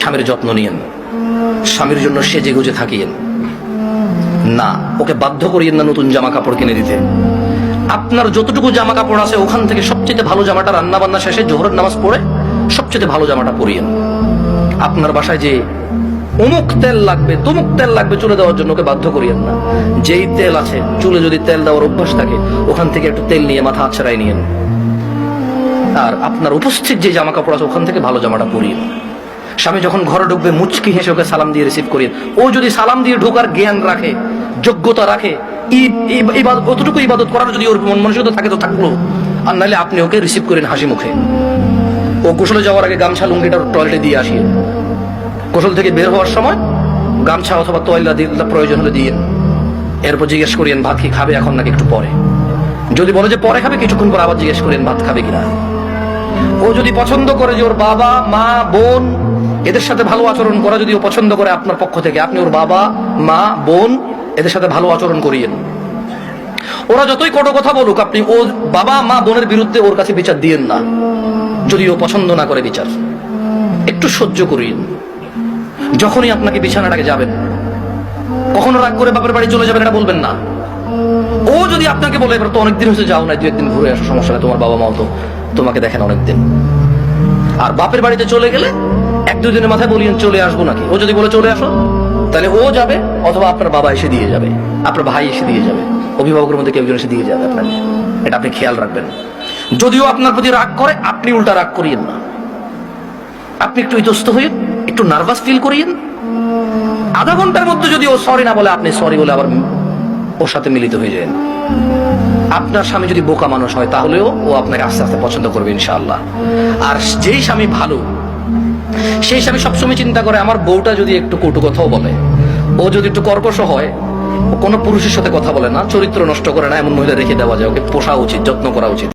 স্বামীর যত্ন নিয়েন, স্বামীর জন্য সেজে গুজে থাকিয়েন না, ওকে বাধ্য করিয়েন না নতুন জামা কাপড় কিনে দিতে। আপনার যতটুকু জামা কাপড় আছে ওখান থেকে সবচেয়ে ভালো জামাটা রান্না বান্না শেষে জোহরের নামাজ পড়ে সবচেয়ে ভালো জামাটা পরিয়েন। আপনার বাসায় যে অমুক তেল লাগবে তমুক তেল লাগবে চুলে দেওয়ার জন্য ওকে বাধ্য করিয়েন না। যেই তেল আছে, চুলে যদি তেল দেওয়ার অভ্যাস থাকে ওখান থেকে একটু তেল নিয়ে মাথা আছড়াই নিয়েন। আর আপনার উপস্থিত যে জামা কাপড় আছে ওখান থেকে ভালো জামাটা পরিয়েন। স্বামী যখন ঘরে ঢুকবে মুচকি হেসে ওকে সালাম দিয়ে রিসিভ করিয়েন। ও যদি সালাম দিয়ে ঢোকার জ্ঞান রাখে, যোগ্যতা রাখে, অতটুকু ইবাদত করার যদি ওর মন মানসিকতা থাকে তো থাকলো, আর নাহলে আপনি ওকে রিসিভ করেন হাসি মুখে। ও গোসলে যাওয়ার আগে গামছা লুঙ্গিটা টয়লেটে দিয়ে আসিয়ে, গোসল থেকে বের হওয়ার সময় গামছা অথবা তয়লা প্রয়োজন হলে দিয়ে, এরপর জিজ্ঞেস করিয়েন ভাত কি খাবে এখন নাকি একটু পরে। যদি বলে যে পরে খাবে, কিছুক্ষণ পর আবার জিজ্ঞেস করেন ভাত খাবে কিনা। ও যদি পছন্দ করে যে ওর বাবা মা বোন এদের সাথে ভালো আচরণ করা, যদি ও পছন্দ করে আপনার পক্ষ থেকে, আপনি ওর বাবা মা বোন এদের সাথে ভালো আচরণ করিয়েন। ওরা যতই কটু কথা বলুক, আপনি ওর বাবা মা বোনের বিরুদ্ধে ওর কাছে বিচার দিয়েন না। যদি ও পছন্দ না করে বিচার, একটু সহ্য করিয়েন। যখনই আপনাকে বিছানাটাকে যাবেন, কখনো রাগ করে বাপের বাড়ি চলে যাবেন এটা বলবেন না। ও যদি আপনাকে বলে এবার তো অনেকদিন হয়েছে যাও না, 2-1 দিন ঘুরে আসো, সমস্যা নেই, তোমার বাবা মাও তো তোমাকে দেখেন অনেকদিন। আর বাপের বাড়িতে চলে গেলে 1-2 দিনের মাথায় বলিয়েন চলে আসবো নাকি। ও যদি বলে চলে আসো, তাহলে ও যাবে অথবা আপনার বাবা এসে দিয়ে যাবে, আপনার ভাই এসে দিয়ে যাবে, অভিভাবকের মধ্যে কেউ একজন এসে দিয়ে যাবে আপনাকে। এটা আপনি খেয়াল রাখবেন। যদিও আপনার প্রতি রাগ করে, আপনি উল্টা রাগ করিয়েন না। আপনি একটু ইতস্ত হয়ে একটু নার্ভাস ফিল করিয়েন। আধা ঘন্টার মধ্যে যদি ও সরি না বলে, আপনি সরি বলে আবার ওর সাথে মিলিত হয়ে যান। আপনার স্বামী যদি বোকা মানুষ হয় তাহলেও ও আপনাকে আস্তে আস্তে পছন্দ করবে ইনশাআল্লাহ। আর যেই স্বামী ভালো, সেই স্বামী সবসময় চিন্তা করে আমার বউটা যদি একটু কটু কথাও বলে, ও যদি একটু কর্কশ হয়, ও কোনো পুরুষের সাথে কথা বলে না, চরিত্র নষ্ট করে না, এমন মহিলা রেখে দেওয়া যায়, ওকে পোষা উচিত, যত্ন করা উচিত।